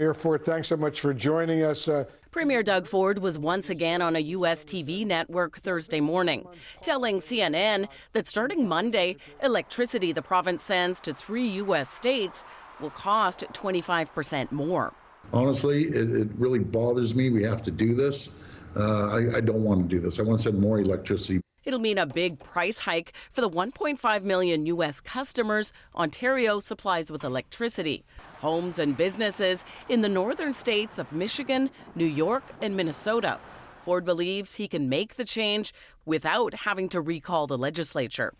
Mayor Ford, thanks so much for joining us. Premier Doug Ford was once again on a U.S. TV network Thursday morning, telling CNN that starting Monday, electricity the province sends to 3 U.S. states will cost 25% more. Honestly, it really bothers me. We have to do this. I don't want to do this. I want to send more electricity. It'll mean a big price hike for the 1.5 million U.S. customers Ontario supplies with electricity. Homes and businesses in the northern states of Michigan, New York, and Minnesota. Ford believes he can make the change without having to recall the legislature.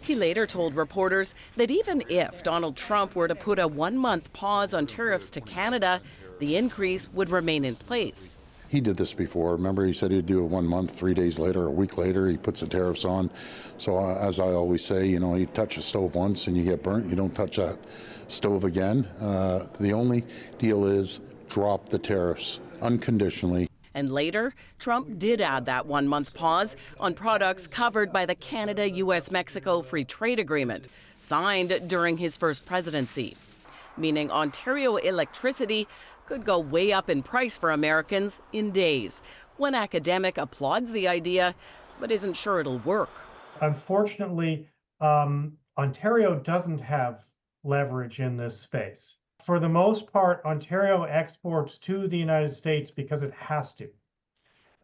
He later told reporters that even if Donald Trump were to put a 1-month pause on tariffs to Canada, the increase would remain in place. He did this before. Remember, he said he'd do it 1 month, 3 days later, a week later, he puts the tariffs on. So as I always say, you touch a stove once and you get burnt. You don't touch that stove again. The only deal is drop the tariffs unconditionally. And later, Trump did add that 1-month pause on products covered by the Canada-U.S.-Mexico Free Trade Agreement, signed during his first presidency, meaning Ontario electricity could go way up in price for Americans in days. One academic applauds the idea, but isn't sure it'll work. Unfortunately, Ontario doesn't have leverage in this space. For the most part, Ontario exports to the United States because it has to.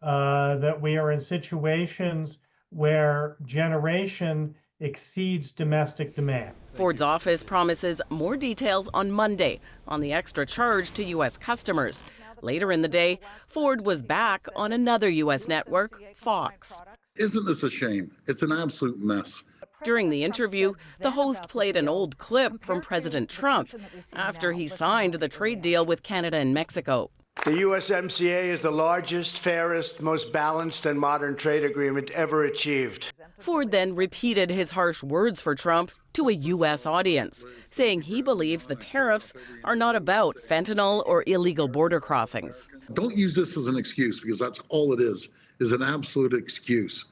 That we are in situations where generation exceeds domestic demand. Ford's office promises more details on Monday on the extra charge to U.S. customers. Later in the day, Ford was back on another U.S. network, Fox. Isn't this a shame? It's an absolute mess. During the interview, the host played an old clip from President Trump after he signed the trade deal with Canada and Mexico. The USMCA is the largest, fairest, most balanced and modern trade agreement ever achieved. Ford then repeated his harsh words for Trump to a U.S. audience, saying he believes the tariffs are not about fentanyl or illegal border crossings. Don't use this as an excuse, because that's all it is an absolute excuse.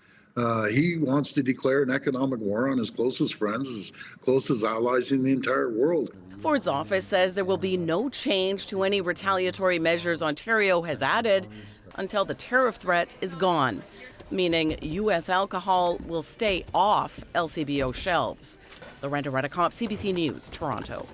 He wants to declare an economic war on his closest friends, his closest allies in the entire world. Ford's office says there will be no change to any retaliatory measures Ontario has added until the tariff threat is gone, meaning U.S. alcohol will stay off LCBO shelves. Lorenda, Reddekopp, CBC News, Toronto.